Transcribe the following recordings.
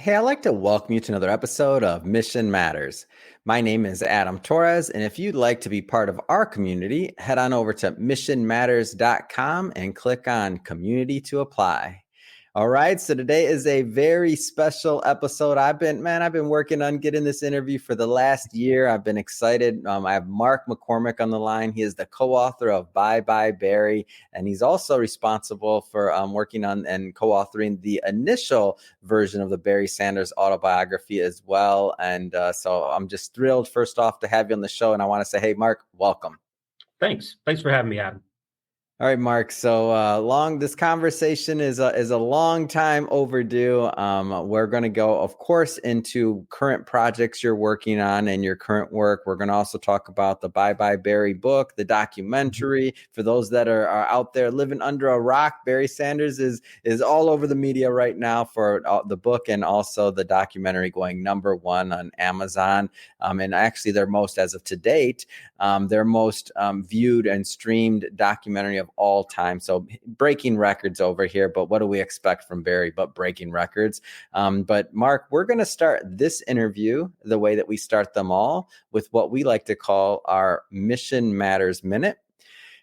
Hey, I'd like to welcome you to another episode of Mission Matters. My name is Adam Torres, and if you'd like to be part of our community, head on over to missionmatters.com and click on Community to Apply. All right, so today is a very special episode. I've been working on getting this interview for the last year. I've been excited. I have Mark McCormick on the line. He is the co-author of Bye Bye Barry, and he's also responsible for working on and co-authoring the initial version of the Barry Sanders autobiography as well. And so I'm just thrilled, first off, to have you on the show. And I want to say, hey, Mark, welcome. Thanks for having me, Adam. All right, Mark. So this conversation is a long time overdue. We're going to go, of course, into current projects you're working on and your current work. We're going to also talk about the Bye Bye Barry book, the documentary. For those that are out there living under a rock, Barry Sanders is all over the media right now for the book and also the documentary going #1 on Amazon. And actually, their most, as of to date, their most viewed and streamed documentary of all time. So breaking records over here, but what do we expect from Barry but breaking records? But Mark, we're going to start this interview the way that we start them all, with what we like to call our Mission Matters Minute.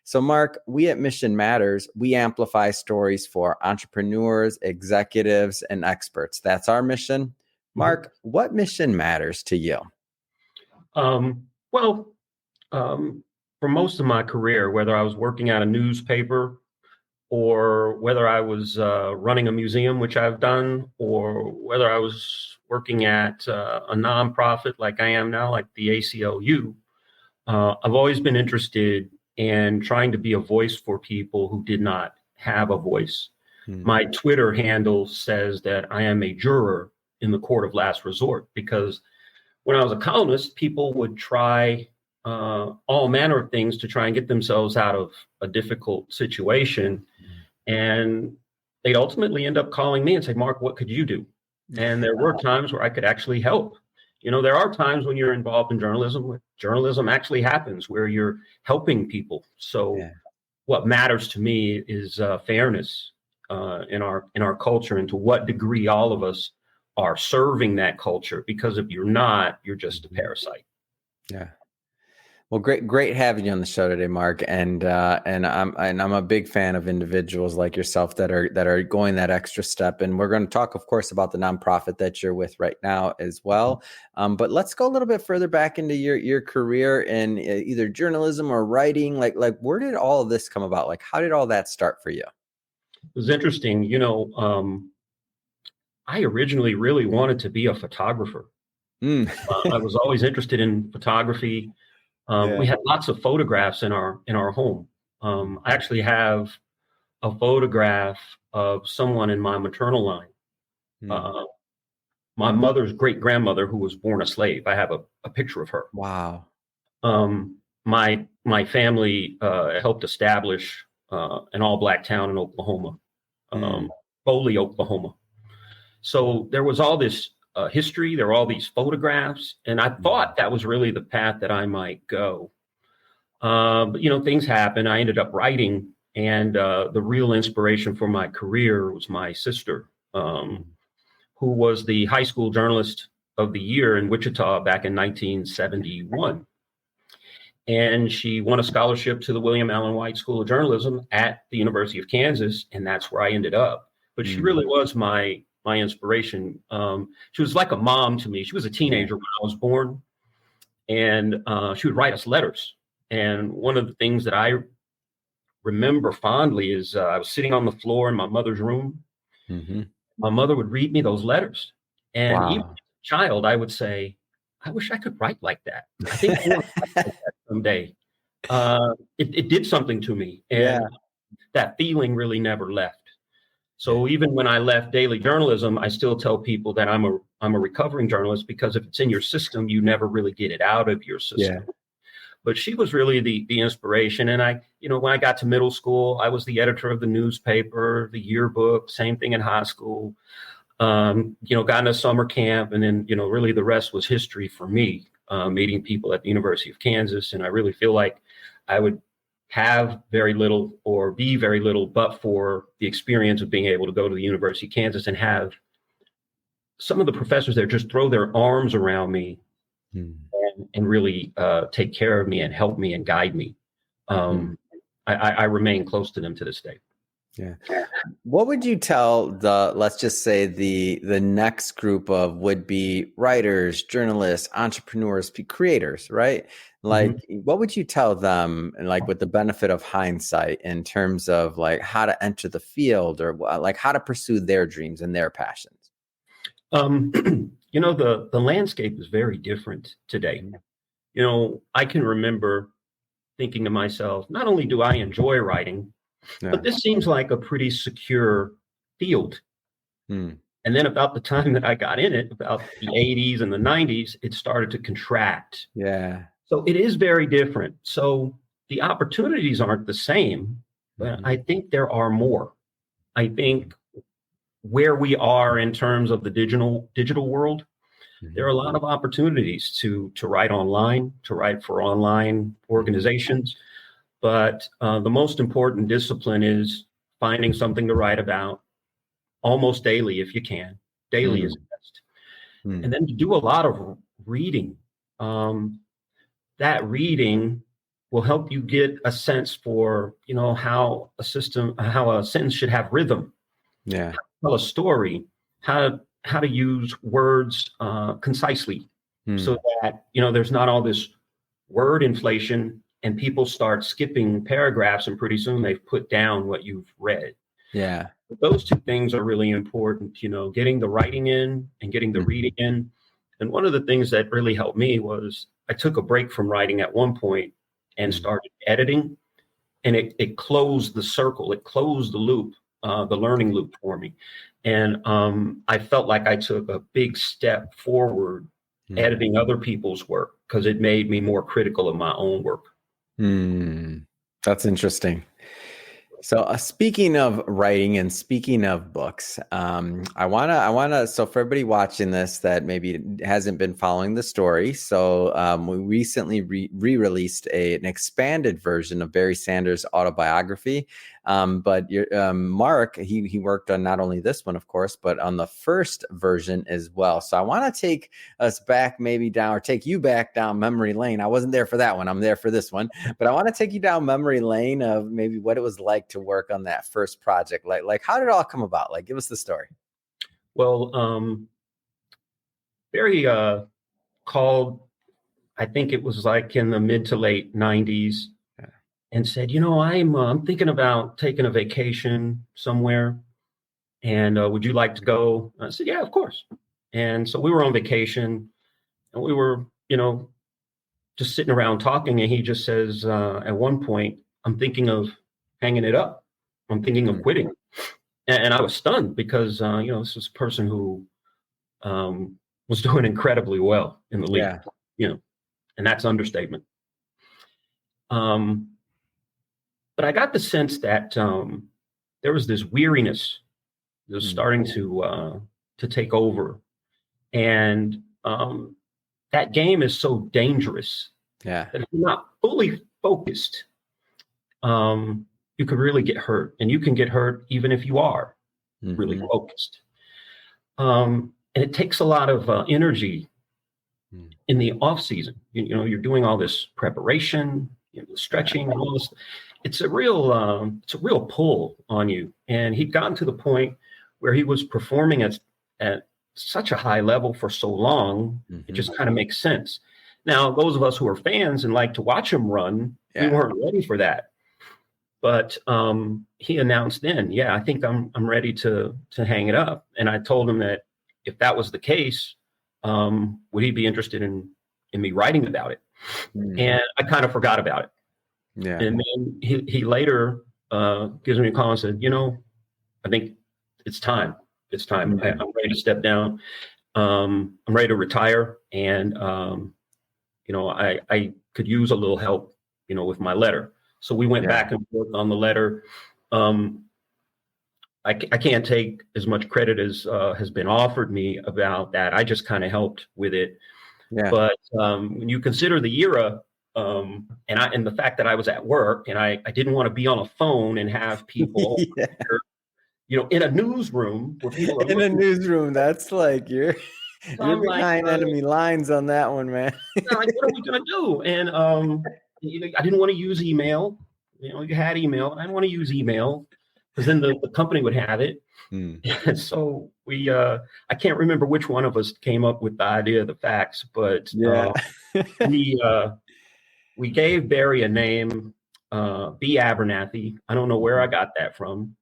So Mark, we at Mission Matters, we amplify stories for entrepreneurs, executives, and experts. That's our mission. Mark, what mission matters to you? For most of my career, whether I was working at a newspaper or whether I was running a museum, which I've done, or whether I was working at a nonprofit like I am now, like the ACLU, I've always been interested in trying to be a voice for people who did not have a voice. My Twitter handle says that I am a juror in the court of last resort, because when I was a columnist, people would try all manner of things to try and get themselves out of a difficult situation. And they'd ultimately end up calling me and say, Mark, what could you do? And there were times where I could actually help. You know, there are times when you're involved in journalism, where journalism actually happens, where you're helping people. So what matters to me is fairness in our culture, and to what degree all of us are serving that culture. Because if you're not, you're just a parasite. Yeah. Well, great having you on the show today, Mark. And I'm a big fan of individuals like yourself that are going that extra step. And we're going to talk, of course, about the nonprofit that you're with right now as well. But let's go a little bit further back into your career in either journalism or writing. Like where did all of this come about? Like, how did all that start for you? It was interesting. You know, I originally really wanted to be a photographer. I was always interested in photography. We had lots of photographs in our home. I actually have a photograph of someone in my maternal line. My mother's great grandmother, who was born a slave. I have a picture of her. Wow. My family helped establish an all-black town in Oklahoma, Foley, Oklahoma. So there was all this history. There were all these photographs, and I thought that was really the path that I might go. But, you know, things happen. I ended up writing, and the real inspiration for my career was my sister, who was the high school journalist of the year in Wichita back in 1971. And she won a scholarship to the William Allen White School of Journalism at the University of Kansas, and that's where I ended up. But she really was my inspiration. She was like a mom to me. She was a teenager when I was born, and she would write us letters. And one of the things that I remember fondly is I was sitting on the floor in my mother's room. My mother would read me those letters, and even as a child, I would say, I wish I could write like that. I think I want to write like that someday. It did something to me, and that feeling really never left. So even when I left daily journalism, I still tell people that I'm a recovering journalist, because if it's in your system, you never really get it out of your system. But she was really the inspiration. And I, you know, when I got to middle school, I was the editor of the newspaper, the yearbook, same thing in high school. You know, got into summer camp, and then, you know, really the rest was history for me, meeting people at the University of Kansas. And I really feel like I would have very little or be very little but for the experience of being able to go to the University of Kansas and have some of the professors there just throw their arms around me Mm. and really take care of me and help me and guide me. Mm. I remain close to them to this day. Yeah. What would you tell let's just say the next group of would-be writers, journalists, entrepreneurs, creators, right? Like, what would you tell them, like with the benefit of hindsight, in terms of like how to enter the field, or like how to pursue their dreams and their passions? The landscape is very different today. I can remember thinking to myself, not only do I enjoy writing, but this seems like a pretty secure field. And then about the time that I got in it, about the 80s and the 90s, it started to contract. Yeah. So it is very different. So the opportunities aren't the same, but I think there are more. I think where we are in terms of the digital world, there are a lot of opportunities to write online, to write for online organizations. But the most important discipline is finding something to write about almost daily, if you can. Daily is best. And then to do a lot of reading. That reading will help you get a sense for, how a sentence should have rhythm. Yeah. Tell a story, how to use words concisely, so that there's not all this word inflation and people start skipping paragraphs, and pretty soon they've put down what you've read. Yeah. But those two things are really important, getting the writing in and getting the reading in. And one of the things that really helped me was I took a break from writing at one point and started editing, and it closed the circle, it closed the loop, the learning loop for me. And I felt like I took a big step forward editing other people's work, because it made me more critical of my own work. That's interesting. So speaking of writing and speaking of books, I wanna. So for everybody watching this that maybe hasn't been following the story, so we recently re-released an expanded version of Barry Sanders' autobiography. But Mark, he worked on not only this one, of course, but on the first version as well. So I want to take us back, maybe down, or take you back down memory lane. I wasn't there for that one. I'm there for this one, but I want to take you down memory lane of maybe what it was like to work on that first project. Like how did it all come about? Like, give us the story. Well, Barry called, I think it was like in the mid to late 90s, and said, I'm thinking about taking a vacation somewhere, and would you like to go? I said, yeah, of course. And so we were on vacation, and we were, just sitting around talking, and he just says, at one point, I'm thinking of hanging it up. I'm thinking of quitting. And I was stunned, because, this was a person who was doing incredibly well in the league, and that's understatement. But I got the sense that there was this weariness that was starting to take over, and that game is so dangerous. That if you're not fully focused, you could really get hurt, and you can get hurt even if you are really focused. And it takes a lot of energy in the off season. You're doing all this preparation, stretching, and all this. It's a real pull on you. And he'd gotten to the point where he was performing at such a high level for so long, it just kind of makes sense. Now, those of us who are fans and like to watch him run, we weren't ready for that. But he announced then, I think I'm ready to hang it up. And I told him that if that was the case, would he be interested in me writing about it? And I kind of forgot about it. And then he later gives me a call and said, I think it's time. It's time. I'm ready to step down. I'm ready to retire. And, I could use a little help, with my letter. So we went back and forth on the letter. I can't take as much credit as has been offered me about that. I just kind of helped with it. But when you consider the era, and the fact that I was at work and I didn't want to be on a phone and have people, in a newsroom where people are In a looking. newsroom, that's like So you're I'm like, behind enemy lines on that one, man. like, what are we gonna do? And I didn't want to use email. You had email. I didn't want to use email because then the company would have it. And so I can't remember which one of us came up with the idea of the fax, but Yeah. we gave Barry a name, B. Abernathy. I don't know where I got that from,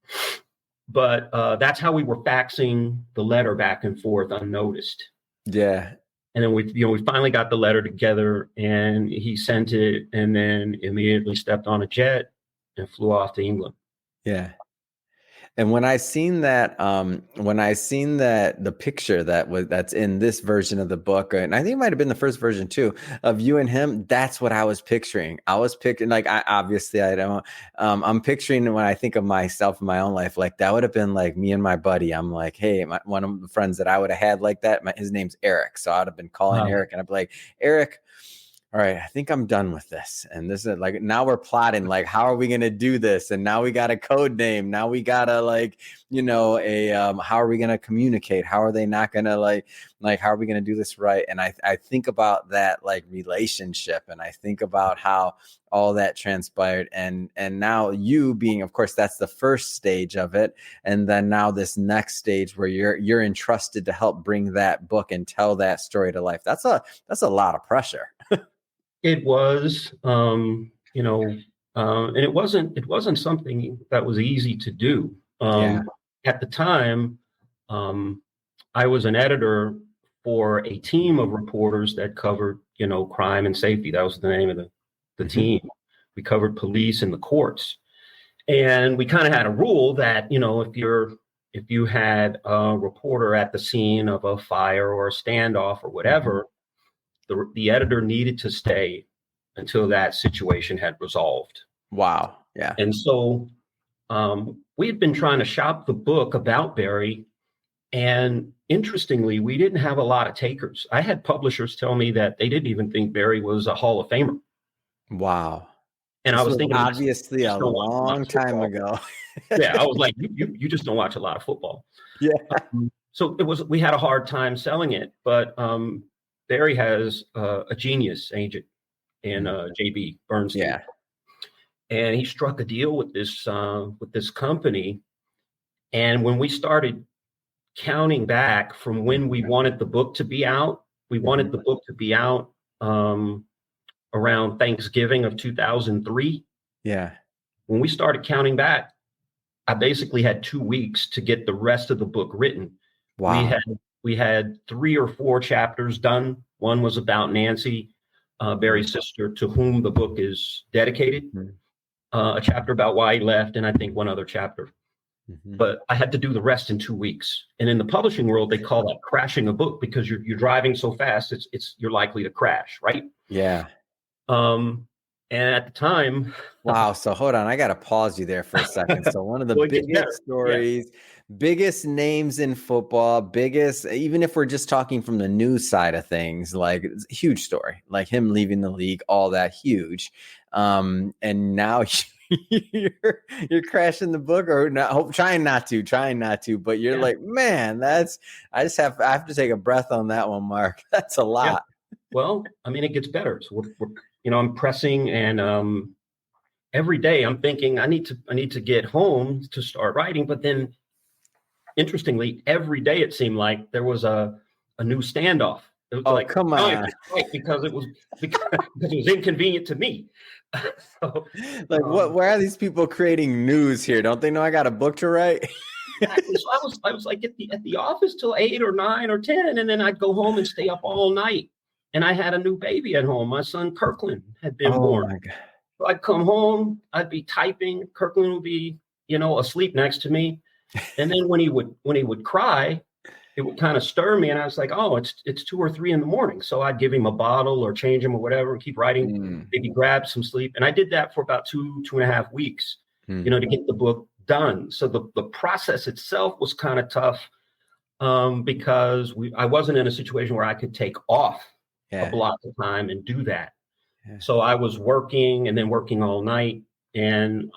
but that's how we were faxing the letter back and forth unnoticed. Yeah. And then we finally got the letter together, and he sent it, and then immediately stepped on a jet and flew off to England. Yeah. And when I seen that the picture that's in this version of the book, and I think it might have been the first version too, of you and him, that's what I was picturing. I was picturing, like, I'm picturing when I think of myself in my own life, like that would have been like me and my buddy. I'm like, hey, one of the friends that I would have had like that, his name's Eric. So I would have been calling Eric, and I'd be like, Eric, all right, I think I'm done with this. And this is like, now we're plotting, like, how are we going to do this? And now we got a code name. Now we got to how are we going to communicate? How are they not going to like, how are we going to do this right? And I think about that like relationship, and I think about how all that transpired. And now you being, of course, that's the first stage of it. And then now this next stage where you're entrusted to help bring that book and tell that story to life. That's a lot of pressure. It was, and it wasn't something that was easy to do. At the time, I was an editor for a team of reporters that covered, crime and safety. That was the name of the team. We covered police and the courts, and we kind of had a rule that, if you had a reporter at the scene of a fire or a standoff or whatever, the editor needed to stay until that situation had resolved. Wow. Yeah. And so we had been trying to shop the book about Barry. And interestingly, we didn't have a lot of takers. I had publishers tell me that they didn't even think Barry was a Hall of Famer. Wow. And this I was thinking, obviously a long time ago. Yeah. I was like, you just don't watch a lot of football. Yeah. So we had a hard time selling it, but Barry has a genius agent in JB Bernstein. Yeah. And he struck a deal with this company. And when we started counting back from when we wanted the book to be out, we wanted the book to be out around Thanksgiving of 2003. Yeah. When we started counting back, I basically had 2 weeks to get the rest of the book written. Wow. We had 3 or 4 chapters done. One was about Nancy, Barry's sister, to whom the book is dedicated. A chapter about why he left, and I think one other chapter. But I had to do the rest in 2 weeks. And in the publishing world, they call that crashing a book, because you're driving so fast, you're likely to crash, right? Yeah. And at the time, wow. So hold on, I got to pause you there for a second. So one of the biggest stories, biggest names in football, even if we're just talking from the news side of things, like it's a huge story, like him leaving the league, all that huge. And now you're crashing the book, or not, trying not to, but you're like, man, I have to take a breath on that one, Mark. That's a lot. Yeah. Well, I mean, it gets better. So I'm pressing, and every day I'm thinking I need to get home to start writing. But then, interestingly, every day it seemed like there was a new standoff. It was come on, because it was inconvenient to me. So, where are these people creating news here? Don't they know I got a book to write? Exactly. So I was like at the office till 8 or 9 or 10, and then I'd go home and stay up all night. And I had a new baby at home. My son Kirkland had been born. My God. So I'd come home, I'd be typing. Kirkland would be, asleep next to me. And then when he would cry, it would kind of stir me. And I was like, oh, it's 2 or 3 in the morning. So I'd give him a bottle or change him or whatever and keep writing, maybe grab some sleep. And I did that for about 2.5 weeks, to get the book done. So the process itself was kind of tough because I wasn't in a situation where I could take off a block of time and do that. So I was working and then working all night. And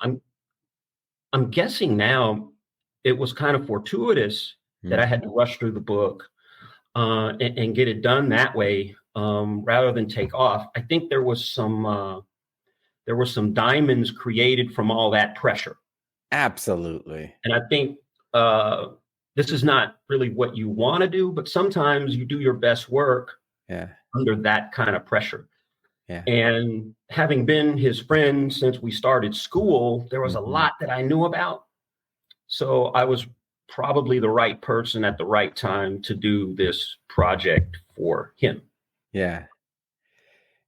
I'm guessing now it was kind of fortuitous that I had to rush through the book and get it done that way rather than take off. I think there were some diamonds created from all that pressure. Absolutely. And I think this is not really what you want to do, but sometimes you do your best work under that kind of pressure. Yeah. And having been his friend since we started school, there was a lot that I knew about. So I was probably the right person at the right time to do this project for him. Yeah.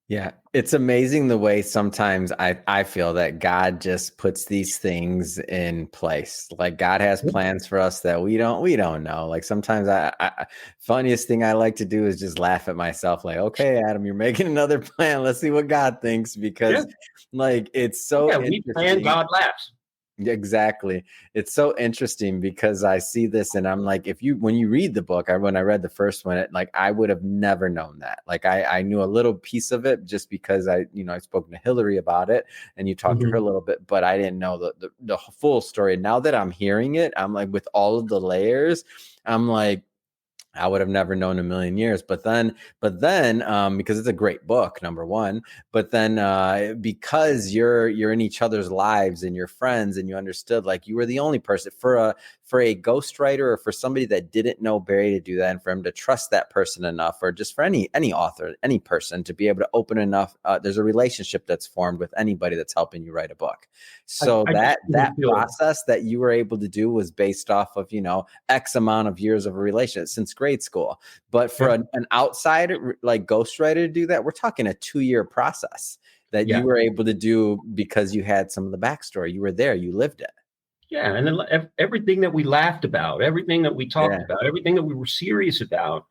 Yeah. It's amazing the way sometimes I feel that God just puts these things in place. Like God has plans for us that we don't know. Like sometimes I funniest thing I like to do is just laugh at myself. Like, okay, Adam, you're making another plan. Let's see what God thinks, because like, it's so we plan, God laughs. Exactly. It's so interesting because I see this and I'm like, when you read the book, when I read the first one, I would have never known that. Like I knew a little piece of it just because I've spoken to Hillary about it and you talked to her a little bit, but I didn't know the full story. Now that I'm hearing it, I'm like, with all of the layers, I'm like, I would have never known in a million years. But then, because it's a great book, number one, but then because you're in each other's lives and you're friends and you understood, like you were the only person for a ghostwriter or for somebody that didn't know Barry to do that, and for him to trust that person enough, or just for any author, any person to be able to open enough. There's a relationship that's formed with anybody that's helping you write a book. So that process that you were able to do was based off of, X amount of years of a relationship since grade school. But for an outsider like ghostwriter to do that, we're talking a 2-year process that you were able to do because you had some of the backstory. You were there, you lived it. Yeah, and then everything that we laughed about, everything that we talked about, everything that we were serious about,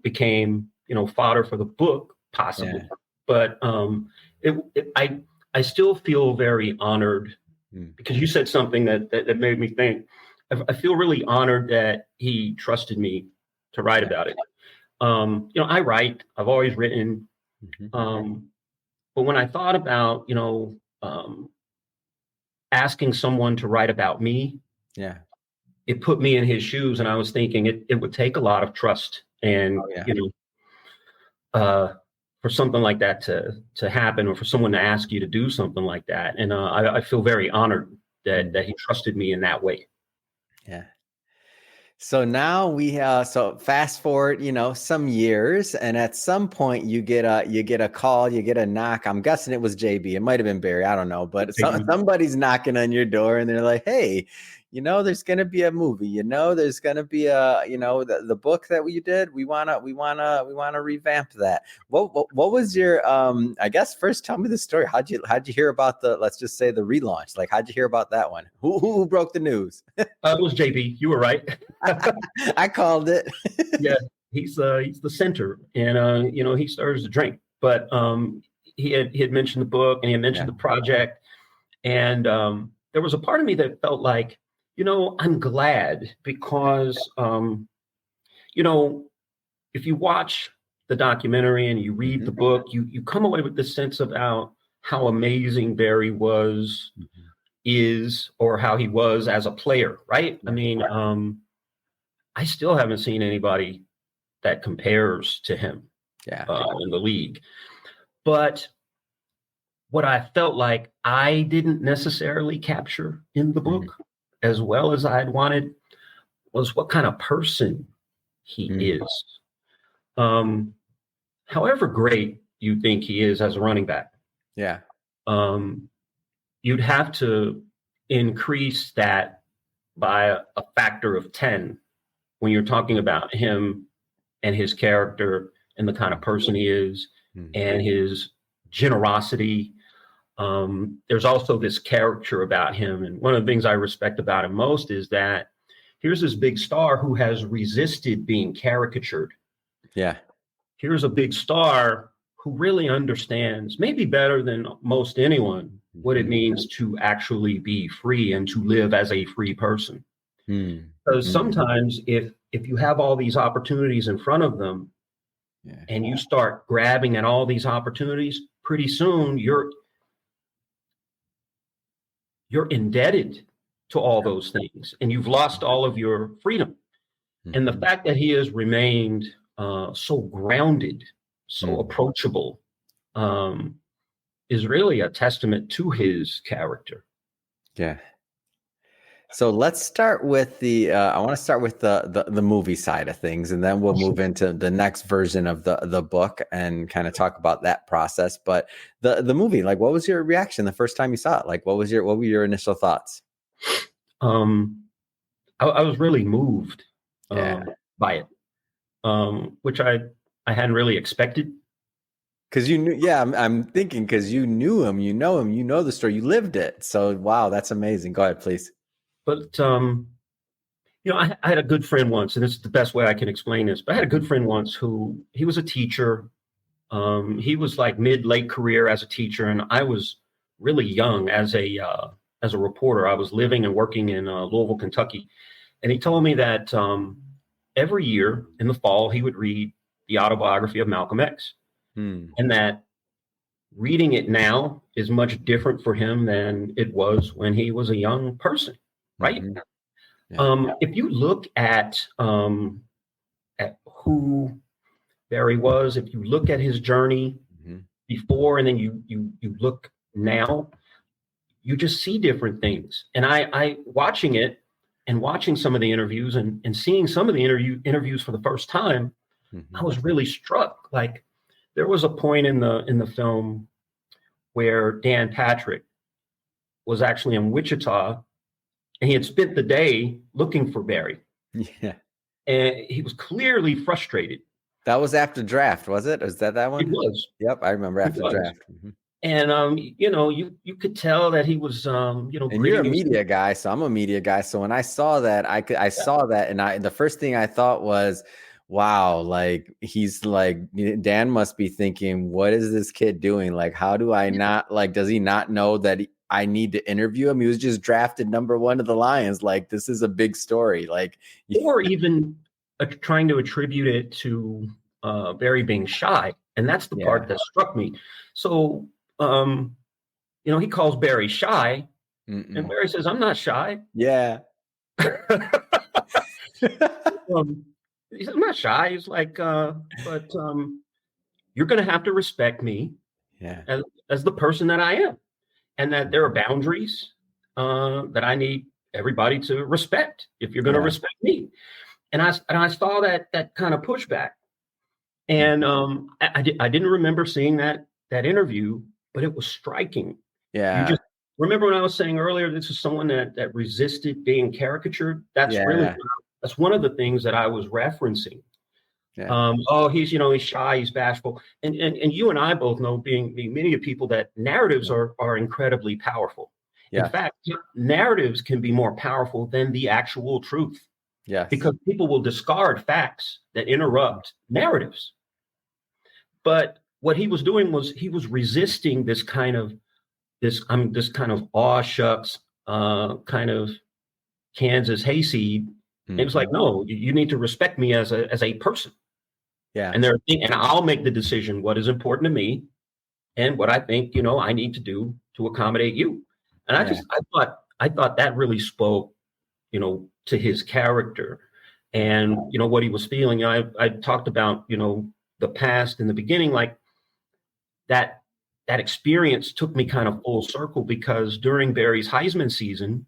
became fodder for the book, possibly. Yeah. But I still feel very honored because you said something that made me think. I feel really honored that he trusted me to write about it. I write. I've always written. But when I thought about, asking someone to write about me, it put me in his shoes, and I was thinking it would take a lot of trust, and for something like that to happen, or for someone to ask you to do something like that, and I feel very honored that he trusted me in that way. Yeah. So now so fast forward, some years, and at some point you get a call, you get a knock. I'm guessing it was JB. It might have been Barry. I don't know, but somebody's knocking on your door and they're like, "Hey, there's going to be a movie, there's going to be the book that you did. We want to revamp that." What was your, I guess first tell me the story. How'd you hear about let's just say the relaunch? Like, how'd you hear about that one? Who broke the news? It was JB. You were right. I called it. Yeah. He's the center, and he stirs the drink, but he had mentioned the book and he had mentioned the project, and there was a part of me that felt like, I'm glad because, if you watch the documentary and you read the book, you come away with this sense about how amazing Barry is, or how he was as a player, right? I mean, I still haven't seen anybody that compares to him in the league. But what I felt like I didn't necessarily capture in the book as well as I had wanted was what kind of person he is. However great you think he is as a running back, you'd have to increase that by a factor of 10 when you're talking about him and his character and the kind of person he is and his generosity. There's also this character about him. And one of the things I respect about him most is that here's this big star who has resisted being caricatured. Yeah. Here's a big star who really understands, maybe better than most anyone, what it means to actually be free and to live as a free person. Because sometimes if you have all these opportunities in front of them and you start grabbing at all these opportunities, pretty soon you're indebted to all those things, and you've lost all of your freedom. And the fact that he has remained so grounded, so approachable, is really a testament to his character. Yeah. So let's start with I want to start with the movie side of things, and then we'll move into the next version of the book and kind of talk about that process. But the movie, like, what was your reaction the first time you saw it? Like, what were your initial thoughts? I was really moved by it, which I hadn't really expected. Because you knew, I'm thinking because you knew him, you know the story, you lived it. So, wow, that's amazing. Go ahead, please. But, I had a good friend once, and this is the best way I can explain this, but I had a good friend once he was a teacher. He was like late career as a teacher, and I was really young as a reporter. I was living and working in Louisville, Kentucky. And he told me that every year in the fall, he would read the autobiography of Malcolm X. And that reading it now is much different for him than it was when he was a young person, right? If you look at who Barry was, if you look at his journey before, and then you look now, you just see different things. And I watching it and watching some of the interviews and seeing some of the interviews for the first time, I was really struck. Like, there was a point in the film where Dan Patrick was actually in Wichita, and he had spent the day looking for Barry. Yeah. And he was clearly frustrated. That was after draft, was it? Was that one? It was. Yep, I remember after draft. And you could tell that he was And you're a media guy, so I'm a media guy. So when I saw that, I saw that, and the first thing I thought was, wow, like, he's like, Dan must be thinking, what is this kid doing? Like, how do I not, like, does he not know that I need to interview him? He was just drafted #1 of the Lions. Like, this is a big story. Like, or even trying to attribute it to Barry being shy. And that's the part that struck me. So, he calls Barry shy, and Barry says, I'm not shy. Yeah. He said, I'm not shy. He's like, but you're going to have to respect me as the person that I am, and that there are boundaries that I need everybody to respect if you're going to respect me. And I saw that kind of pushback, and I didn't remember seeing that interview, but it was striking. Yeah. You just remember when I was saying earlier, this is someone that resisted being caricatured. That's really. That's one of the things that I was referencing. Yeah. He's shy, he's bashful. And you and I both know, being many people, that narratives are incredibly powerful. Yeah. In fact, narratives can be more powerful than the actual truth. Yeah. Because people will discard facts that interrupt narratives. But what he was doing was he was resisting this kind of aw shucks kind of Kansas hayseed. It was like, no, you need to respect me as a person. Yeah. And I'll make the decision what is important to me and what I think, I need to do to accommodate you. And I thought that really spoke, to his character and, what he was feeling. I talked about, the past in the beginning, like that experience took me kind of full circle, because during Barry's Heisman season,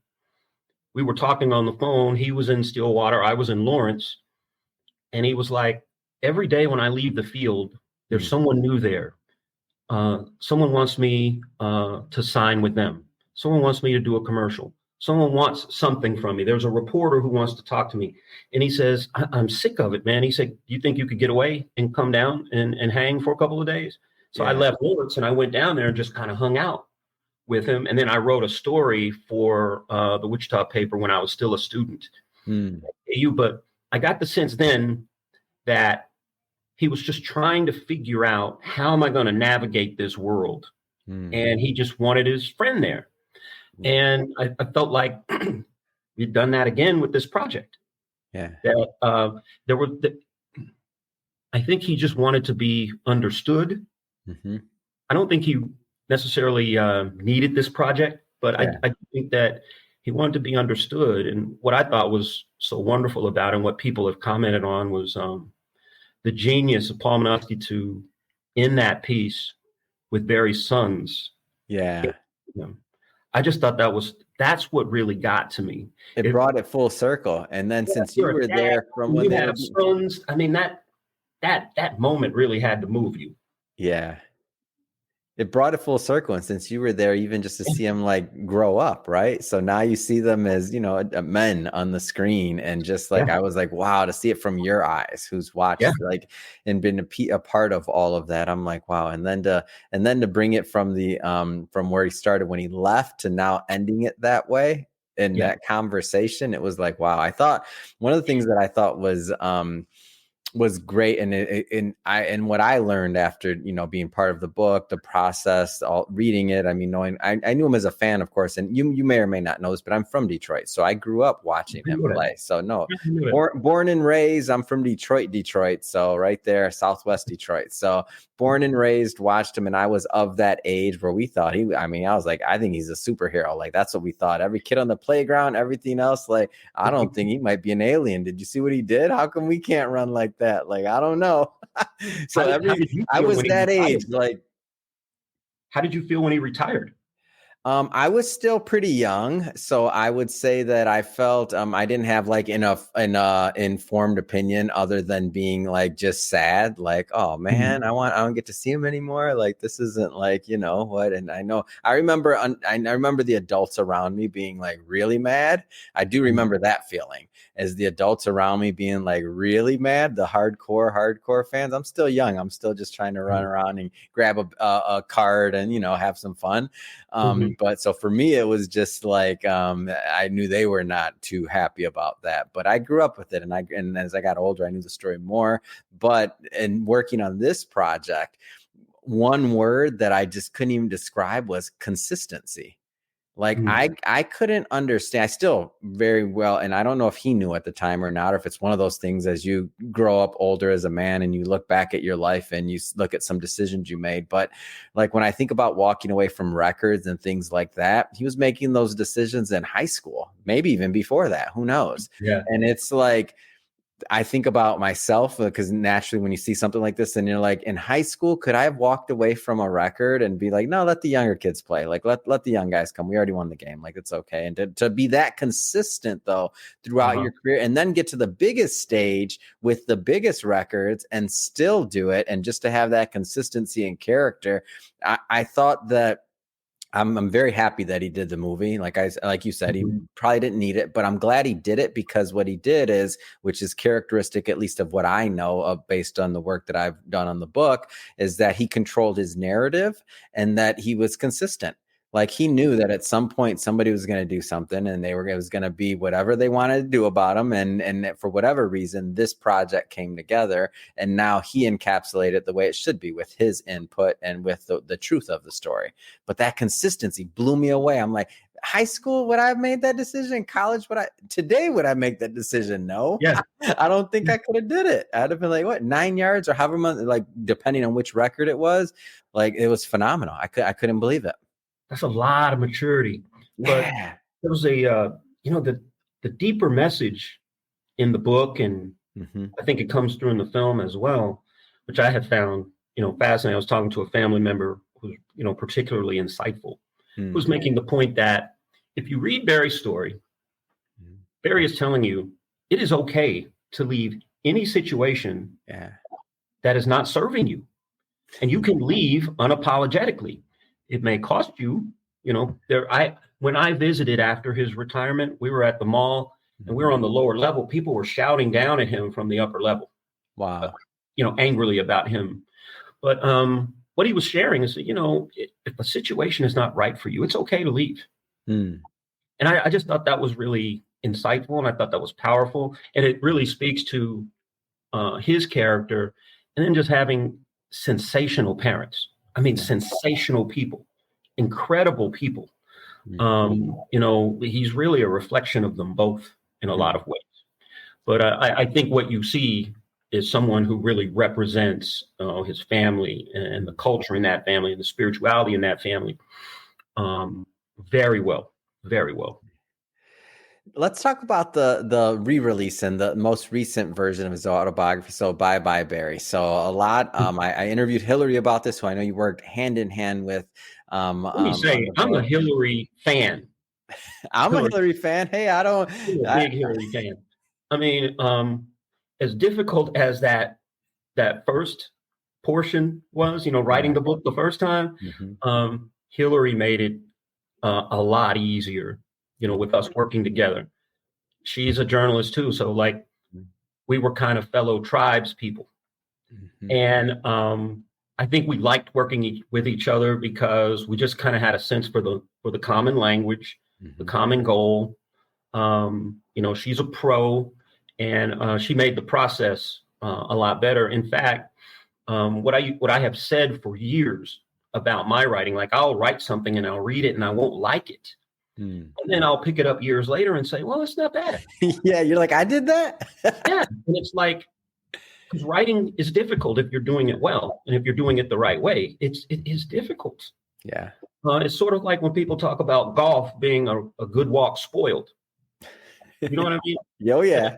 we were talking on the phone. He was in Stillwater, I was in Lawrence. And he was like, every day when I leave the field, there's someone new there. Someone wants me to sign with them. Someone wants me to do a commercial. Someone wants something from me. There's a reporter who wants to talk to me. And he says, I'm sick of it, man. He said, do you think you could get away and come down and hang for a couple of days? So I left Lawrence and I went down there and just kind of hung out with him. And then I wrote a story for the Wichita paper when I was still a student. But I got the sense then that he was just trying to figure out, how am I going to navigate this world? And he just wanted his friend there. And I felt like we'd done that again with this project. Yeah. That I think he just wanted to be understood. I don't think he necessarily needed this project, but I think that He wanted to be understood. And what I thought was so wonderful about him, what people have commented on, was the genius of Paul Manosky to end that piece with Barry's sons. Yeah. I just thought that's what really got to me. It brought it full circle. And then since you were there from when you they have sons, I mean, that moment really had to move you. Yeah. It brought it full circle. And since you were there, even just to see them like grow up, right? So now you see them as, you know, men on the screen. And just like, I was like, wow, to see it from your eyes, who's watched like and been a part of all of that. I'm like, wow. And then to bring it from the from where he started when he left to now ending it that way in that conversation, it was like, wow. I thought one of the things that I thought was great, and what I learned after, you know, being part of the book, the process, all reading it. I mean, knowing I knew him as a fan, of course, and you may or may not know this, but I'm from Detroit, so I grew up watching him play. So no, born and raised, I'm from Detroit, so right there, Southwest Detroit. So born and raised, watched him, and I was of that age where we thought I was like, I think he's a superhero. Like that's what we thought. Every kid on the playground, everything else, like I don't think he might be an alien. Did you see what he did? How come we can't run like that? Like, I don't know. So I was that age. Like, how did you feel when he retired? I was still pretty young, so I would say that I felt I didn't have like an informed opinion other than being like just sad, like, oh man, I don't get to see him anymore. Like this isn't like, you know what? And I remember the adults around me being like really mad. I do remember that feeling, as the adults around me being like really mad, the hardcore fans. I'm still young. I'm still just trying to run around and grab a card and, you know, have some fun. But so for me, it was just like, I knew they were not too happy about that, but I grew up with it. And as I got older, I knew the story more. But in working on this project, one word that I just couldn't even describe was consistency. Like I couldn't understand. I still very well, and I don't know if he knew at the time or not, or if it's one of those things as you grow up older as a man and you look back at your life and you look at some decisions you made. But like when I think about walking away from records and things like that, he was making those decisions in high school, maybe even before that. Who knows? Yeah. And it's like, I think about myself because naturally when you see something like this and you're like, in high school, could I have walked away from a record and be like, no, let the younger kids play. Like, let the young guys come. We already won the game. Like, it's okay. And to be that consistent though, throughout your career and then get to the biggest stage with the biggest records and still do it. And just to have that consistency and character, I thought that I'm very happy that he did the movie. Like you said, he probably didn't need it, but I'm glad he did it because what he did is, which is characteristic, at least of what I know of based on the work that I've done on the book, is that he controlled his narrative and that he was consistent. Like he knew that at some point somebody was going to do something and it was going to be whatever they wanted to do about him. And for whatever reason, this project came together and now he encapsulated it the way it should be with his input and with the truth of the story. But that consistency blew me away. I'm like, high school, would I have made that decision? College, today would I make that decision? No. Yeah. I don't think I could have did it. I'd have been like, what, 9 yards or however much, like depending on which record it was. Like it was phenomenal. I couldn't believe it. That's a lot of maturity. But there was the deeper message in the book, and I think it comes through in the film as well, which I have found, fascinating. I was talking to a family member who's, particularly insightful, who's making the point that if you read Barry's story, Barry is telling you it is okay to leave any situation that is not serving you, and you can leave unapologetically. It may cost you, when I visited after his retirement, we were at the mall and we were on the lower level. People were shouting down at him from the upper level. Wow. Angrily about him. But what he was sharing is that, if a situation is not right for you, it's okay to leave. And I just thought that was really insightful. And I thought that was powerful. And it really speaks to his character and then just having sensational parents. I mean, sensational people, incredible people. He's really a reflection of them both in a lot of ways. But I think what you see is someone who really represents his family and the culture in that family and the spirituality in that family very well, very well. Let's talk about the re-release and the most recent version of his autobiography. So Bye Bye Barry. So a lot. I interviewed Hillary about this, who I know you worked hand in hand with. Let me On say, the I'm a book. Hillary fan. I'm a Hillary, Hillary fan. Hey, I don't. I'm a I, big Hillary fan. I mean, as difficult as that first portion was, writing yeah. the book the first time, Mhm. Hillary made it a lot easier, with us working together. She's a journalist too, so like we were kind of fellow tribes people, Mhm. and I think we liked working with each other because we just kind of had a sense for the common language, the Mhm. common goal. She's a pro, and she made the process a lot better. In fact, what I have said for years about my writing, like I'll write something and I'll read it and I won't like it, Mm. and then I'll pick it up years later and say, well, it's not bad. Yeah, you're like, I did that. Yeah, and it's like because writing is difficult if you're doing it well, and if you're doing it the right way, it is difficult. Yeah. It's sort of like when people talk about golf being a good walk spoiled. You know what I mean? Yo, yeah.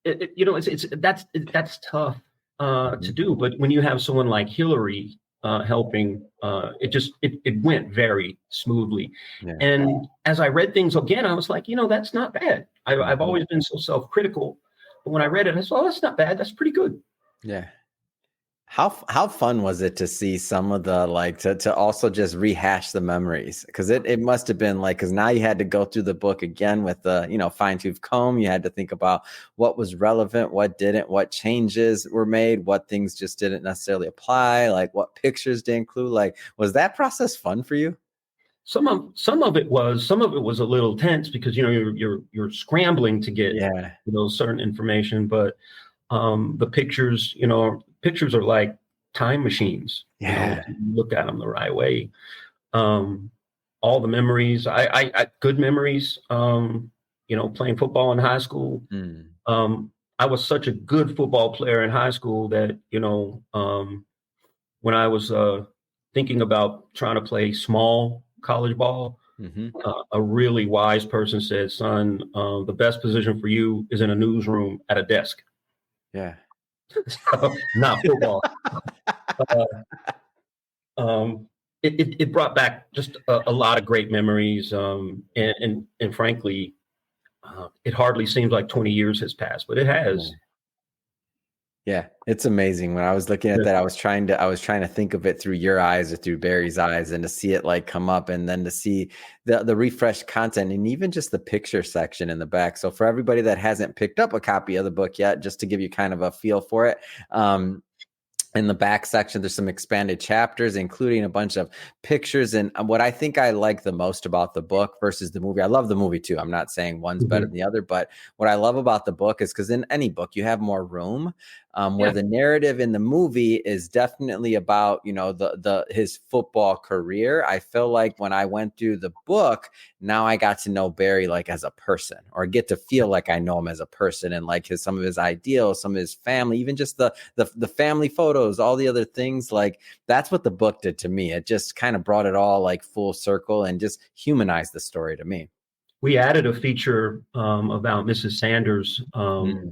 That's tough to Mhm. do. But when you have someone like Hillary helping, it went very smoothly. Yeah. And as I read things again, I was like, that's not bad. I've Mhm. always been so self-critical, but when I read it, I said, oh, that's not bad. That's pretty good. Yeah. How fun was it to see some of the like to also just rehash the memories? Because it must have been like, because now you had to go through the book again with the fine tooth comb. You had to think about what was relevant, what didn't, what changes were made, what things just didn't necessarily apply, like what pictures did include. Like, was that process fun for you? Some of it was a little tense because you're scrambling to get Yeah. certain information, but the pictures are like time machines, Yeah. if you look at them the right way. Um, all the memories, I good memories, playing football in high school. Mm. I was such a good football player in high school that, when I was thinking about trying to play small college ball, Hmm. a really wise person said, son, the best position for you is in a newsroom at a desk. Yeah. Not football. Uh, it brought back just a lot of great memories, and frankly, it hardly seems like 20 years has passed, but it has. Yeah, it's amazing. When I was looking at Yeah. that, I was trying to think of it through your eyes or through Barry's eyes, and to see it like come up, and then to see the refreshed content, and even just the picture section in the back. So for everybody that hasn't picked up a copy of the book yet, just to give you kind of a feel for it, in the back section, there's some expanded chapters, including a bunch of pictures. And what I think I like the most about the book versus the movie, I love the movie too. I'm not saying one's better than Mhm. the other, but what I love about the book is because in any book, you have more room. Where Yeah. the narrative in the movie is definitely about, the his football career. I feel like when I went through the book, now I got to know Barry like as a person, or get to feel like I know him as a person, and like some of his ideals, some of his family, even just the family photos, all the other things. Like that's what the book did to me. It just kind of brought it all like full circle and just humanized the story to me. We added a feature about Mrs. Sanders' Mm.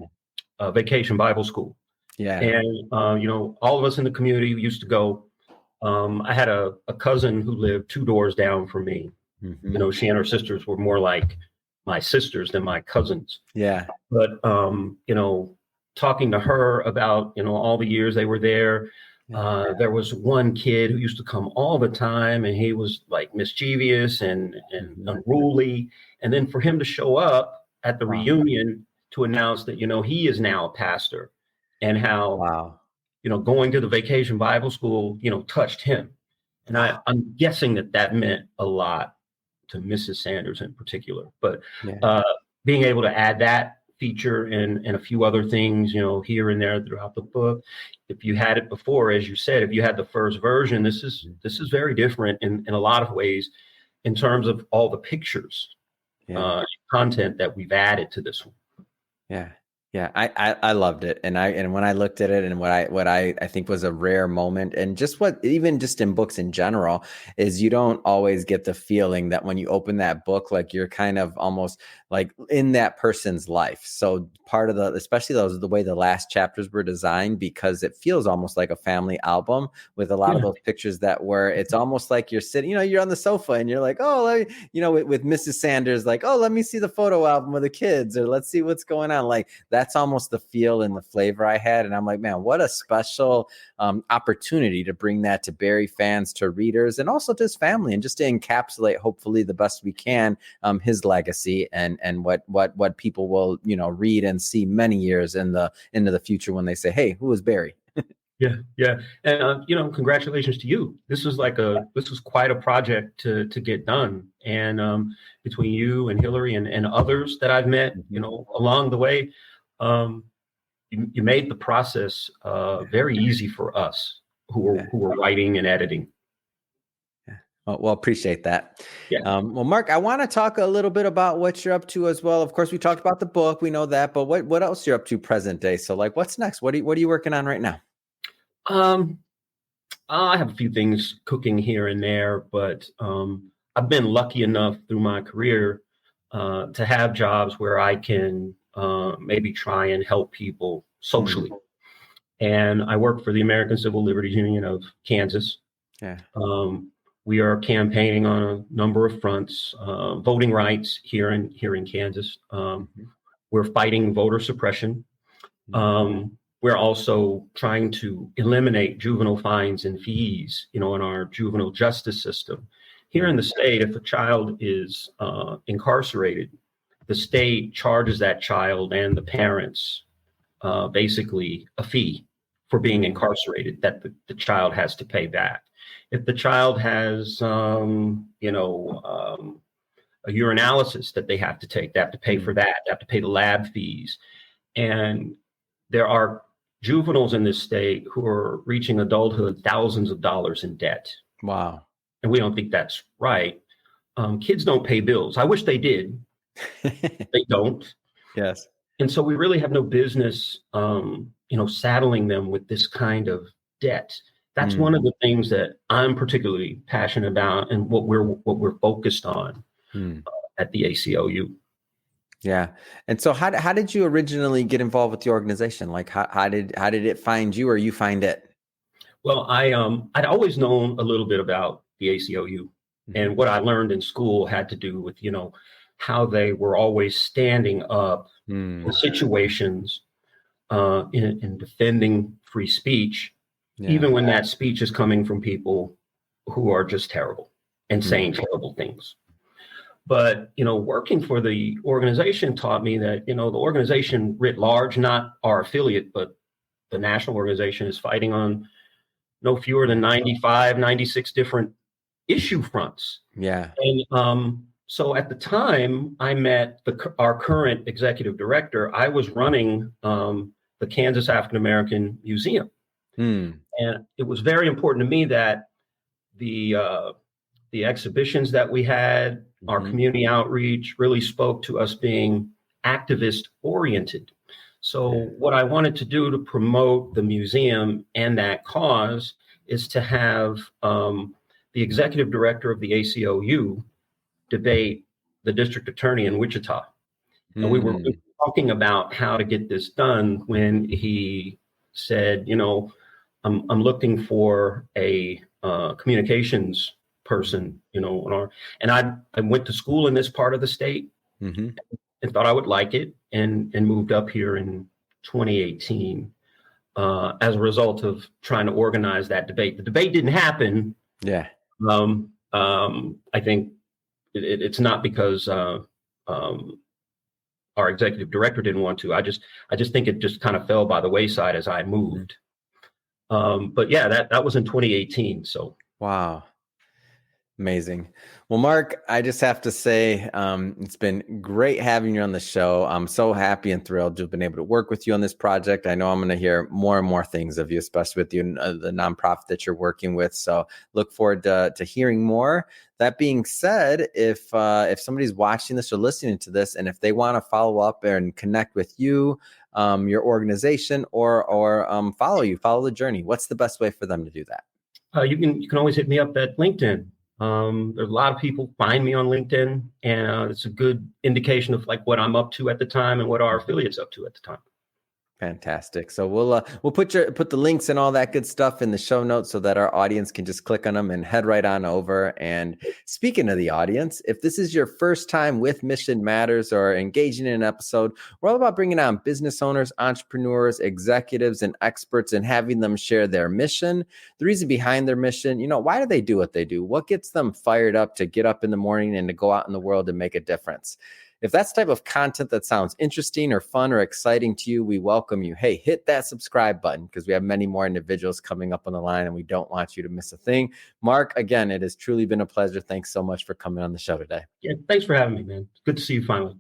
vacation Bible school. Yeah. And, all of us in the community used to go. I had a cousin who lived two doors down from me. Hmm. She and her sisters were more like my sisters than my cousins. Yeah. But, talking to her about, all the years they were there, Yeah. there was one kid who used to come all the time, and he was like mischievous and Mhm. unruly. And then for him to show up at the Wow. reunion to announce that, he is now a pastor, and how, Wow. going to the vacation Bible school, touched him. And I'm guessing that meant a lot to Mrs. Sanders in particular. But Yeah. uh, being able to add that feature and a few other things, here and there throughout the book. If you had it before, as you said, if you had the first version, this is very different in a lot of ways in terms of all the pictures, Yeah. content that we've added to this one. Yeah. Yeah, I loved it, and when I looked at it, and what I think was a rare moment, and just what even just in books in general, is you don't always get the feeling that when you open that book, like you're kind of almost like in that person's life. So part of the, especially those the way the last chapters were designed, because it feels almost like a family album with a lot of Yeah, those pictures that were. It's almost like you're sitting, you're on the sofa and you're like, oh, with Mrs. Sanders, like, oh, let me see the photo album of the kids, or let's see what's going on, like that's almost the feel and the flavor I had. And I'm like, man, what a special opportunity to bring that to Barry fans, to readers, and also to his family, and just to encapsulate, hopefully, the best we can, his legacy and what people will, read and see many years into the future when they say, hey, who was Barry? yeah, and congratulations to you. This was quite a project to get done, and between you and Hillary and others that I've met, along the way. You made the process very easy for us who were writing and editing. Yeah. Well, appreciate that. Yeah. Well, Mark, I want to talk a little bit about what you're up to as well. Of course, we talked about the book, we know that, but what else you're up to present day? So, like, what's next? What are you working on right now? I have a few things cooking here and there, but I've been lucky enough through my career to have jobs where I can maybe try and help people socially. Mm-hmm. And I work for the American Civil Liberties Union of Kansas. Yeah. We are campaigning on a number of fronts, voting rights here in Kansas. We're fighting voter suppression. We're also trying to eliminate juvenile fines and fees, in our juvenile justice system. Here in the state, if a child is incarcerated, the state charges that child and the parents basically a fee for being incarcerated that the child has to pay back. If the child has, a urinalysis that they have to take, they have to pay for that. They have to pay the lab fees. And there are juveniles in this state who are reaching adulthood thousands of dollars in debt. Wow. And we don't think that's right. Kids don't pay bills. I wish they did. They don't. Yes. And so we really have no business, saddling them with this kind of debt. That's one of the things that I'm particularly passionate about, and what we're focused on at the ACLU. Yeah. And so how did you originally get involved with the organization? Like how did it find you, or you find it? Well, I'd always known a little bit about the ACLU, and what I learned in school had to do with, how they were always standing up in situations in defending free speech, even when that speech is coming from people who are just terrible and saying terrible things. But, working for the organization taught me that, the organization writ large, not our affiliate, but the national organization, is fighting on no fewer than 95, 96 different issue fronts. Yeah. And so at the time I met our current executive director, I was running the Kansas African American Museum. And it was very important to me that the exhibitions that we had, our community outreach, really spoke to us being activist oriented. So what I wanted to do to promote the museum and that cause is to have the executive director of the ACLU debate the district attorney in Wichita. And we were talking about how to get this done when he said, I'm looking for a communications person, and I went to school in this part of the state and thought I would like it, and moved up here in 2018 as a result of trying to organize that debate. The debate didn't happen. Yeah. I think it's not because our executive director didn't want to. I just think it just kind of fell by the wayside as I moved. But yeah, that was in 2018. So wow. Amazing. Well, Mark, I just have to say, it's been great having you on the show. I'm so happy and thrilled to have been able to work with you on this project. I know I'm going to hear more and more things of you, especially with you and the nonprofit that you're working with. So look forward to hearing more. That being said, if somebody's watching this or listening to this, and if they want to follow up and connect with you, your organization, or follow the journey, what's the best way for them to do that? You can always hit me up at LinkedIn. There's a lot of people find me on LinkedIn, and it's a good indication of like what I'm up to at the time and what our affiliate's up to at the time. Fantastic. So we'll put the links and all that good stuff in the show notes so that our audience can just click on them and head right on over. And speaking of the audience, if this is your first time with Mission Matters or engaging in an episode, we're all about bringing on business owners, entrepreneurs, executives, and experts and having them share their mission, the reason behind their mission. Why do they do what they do? What gets them fired up to get up in the morning and to go out in the world and make a difference? If that's the type of content that sounds interesting or fun or exciting to you, we welcome you. Hey, hit that subscribe button because we have many more individuals coming up on the line and we don't want you to miss a thing. Mark, again, it has truly been a pleasure. Thanks so much for coming on the show today. Yeah, thanks for having me, man. Good to see you finally.